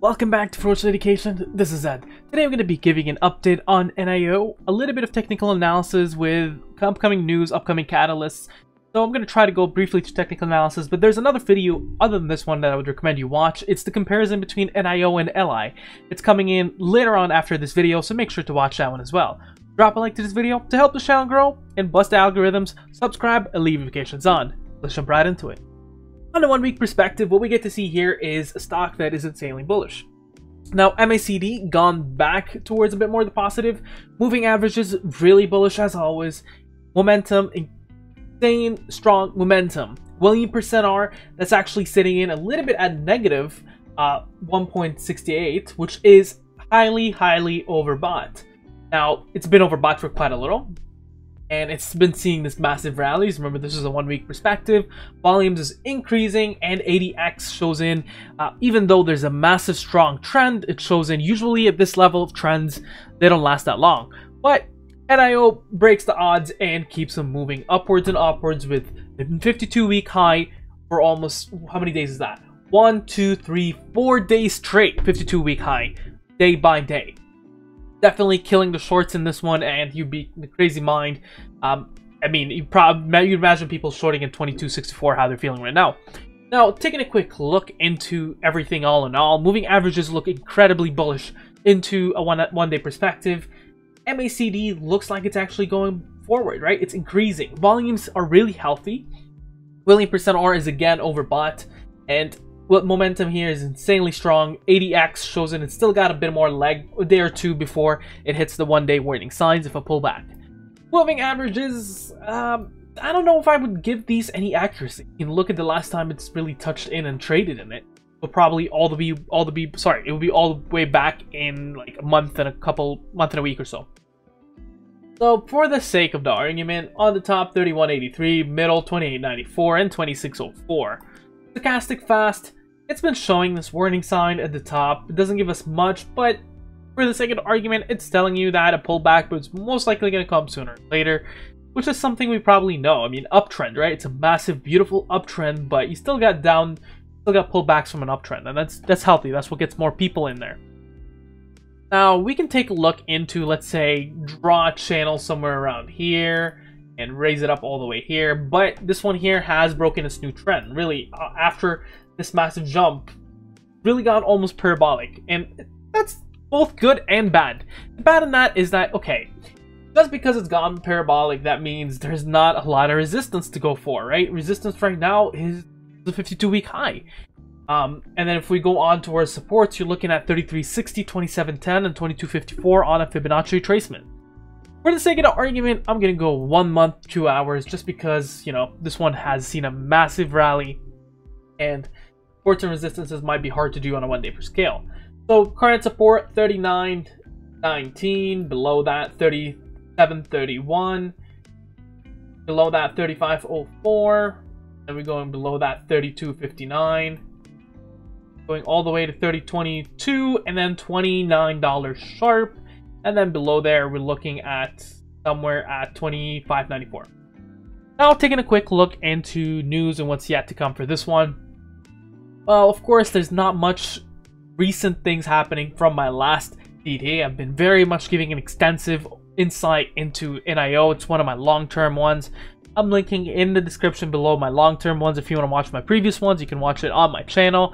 Welcome back to Ferocious Education. This is Ed. Today I'm going to be giving an update on NIO, a little bit of technical analysis with upcoming news, upcoming catalysts. So I'm going to try to go briefly to technical analysis, but there's another video other than this one that I would recommend you watch. It's the comparison between NIO and LI. It's coming in later on after this video, so make sure to watch that one as well. Drop a like to this video to help the channel grow and bust the algorithms, subscribe, and leave notifications on. Let's jump right into it. On a 1 week perspective, what we get to see here is a stock that is insanely bullish. Now, MACD gone back towards a bit more the positive. Moving averages really bullish as always. Momentum, insane strong momentum. William %R, that's actually sitting in a little bit at negative 1.68, which is highly overbought. Now, it's been overbought for quite a little, and it's been seeing this massive rallies. Remember, this is a 1 week perspective. Volumes is increasing, and ADX shows in, even though there's a massive strong trend, it shows in. Usually at this level of trends, they don't last that long. But NIO breaks the odds and keeps them moving upwards and upwards with a 52-week high for almost, how many days is that? 1, 2, 3, 4 days straight, 52-week high, day by day. Definitely killing the shorts in this one, and you'd be in the crazy mind. I mean, you'd imagine people shorting at 22.64 how they're feeling right now. Now, taking a quick look into everything all in all, moving averages look incredibly bullish into a one day perspective. MACD looks like it's actually going forward, right? It's increasing. Volumes are really healthy. William %R is again overbought, and what momentum here is insanely strong. ADX shows in it's still got a bit more leg, a day or two before it hits the 1 day warning signs of a pullback. Moving averages, I don't know if I would give these any accuracy. You can look at the last time it's really touched in and traded in it. But probably it would be all the way back in like a month and a week or so. So for the sake of the argument, on the top 3183, middle 2894, and 2604. Stochastic fast, it's been showing this warning sign at the top. It doesn't give us much, but for the sake of the argument, it's telling you that a pullback was most likely going to come sooner or later, which is something we probably know. I mean, uptrend, right? It's a massive, beautiful uptrend, but you still got pullbacks from an uptrend, and that's healthy. That's what gets more people in there. Now, we can take a look into, let's say, draw a channel somewhere around here and raise it up all the way here, but this one here has broken its new trend. Really, after this massive jump, really got almost parabolic, and that's both good and bad. The bad in that is that, okay, just because it's gone parabolic, that means there's not a lot of resistance to go for, right? Resistance right now is the 52-week high. And then if we go on towards supports, you're looking at 3360, 2710, and 2254 on a Fibonacci retracement. For the sake of the argument, I'm going to go 1 month, 2 hours, just because, you know, this one has seen a massive rally, and supports and resistances might be hard to do on a 1 day per scale. So current support, 39.19, below that 37.31, below that 35.04, and we're going below that 32.59, going all the way to 30.22, and then $29 sharp. And then below there, we're looking at somewhere at 25.94. Now, taking a quick look into news and what's yet to come for this one. Well, of course, there's not much recent things happening from my last DD. I've been very much giving an extensive insight into NIO. It's one of my long-term ones. I'm linking in the description below my long-term ones. If you want to watch my previous ones, you can watch it on my channel.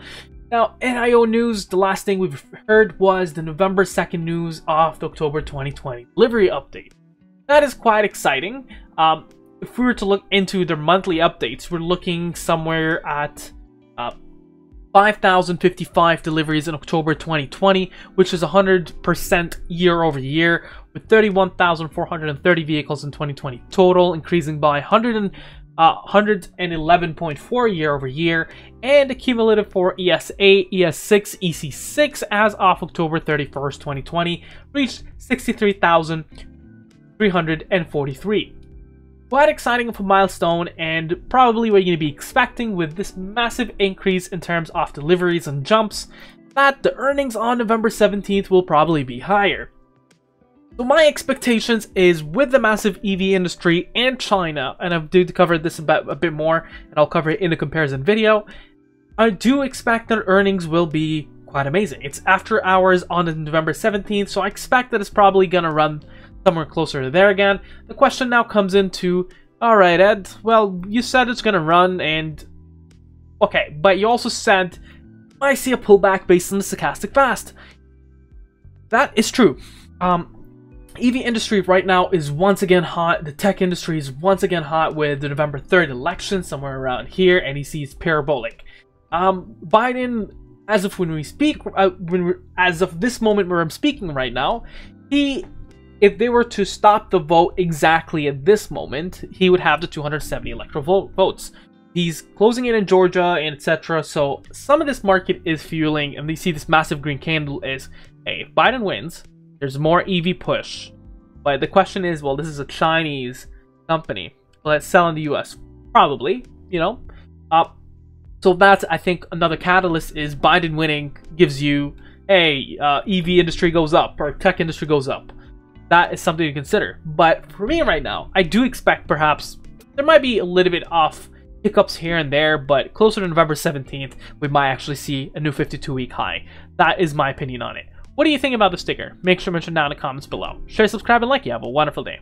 Now, NIO news, the last thing we've heard was the November 2nd news of the October 2020 delivery update. That is quite exciting. If we were to look into their monthly updates, we're looking somewhere at 5,055 deliveries in October 2020, which is 100% year over year, with 31,430 vehicles in 2020 total, increasing by 111.4 year over year, and the cumulative for ES8, ES6, EC6 as of October 31st, 2020 reached 63,343. Quite exciting of a milestone, and probably what you're going to be expecting with this massive increase in terms of deliveries and jumps, that the earnings on November 17th will probably be higher. So my expectations is with the massive EV industry and China, and I've did cover this a bit more, and I'll cover it in the comparison video, I do expect that earnings will be quite amazing. It's after hours on November 17th, so I expect that it's probably gonna run somewhere closer to there again. The question now comes into, alright Ed, well, you said it's gonna run, and okay, but you also said I see a pullback based on the stochastic fast. That is true. EV industry right now is once again hot. The tech industry is once again hot with the November 3rd election, somewhere around here, and he sees parabolic. Biden, as of when we speak, as of this moment where I'm speaking right now, if they were to stop the vote exactly at this moment, he would have the 270 electoral votes. He's closing it in Georgia and etc. So some of this market is fueling, and we see this massive green candle is, hey, if Biden wins, there's more EV push. But the question is, well, this is a Chinese company. Will it sell in the US? Probably, you know. So that's, I think, another catalyst is Biden winning gives you, hey, EV industry goes up, or tech industry goes up. That is something to consider. But for me right now, I do expect perhaps there might be a little bit off hiccups here and there, but closer to November 17th, we might actually see a new 52-week high. That is my opinion on it. What do you think about the sticker? Make sure to mention down in the comments below. Share, subscribe, and like. You have a wonderful day.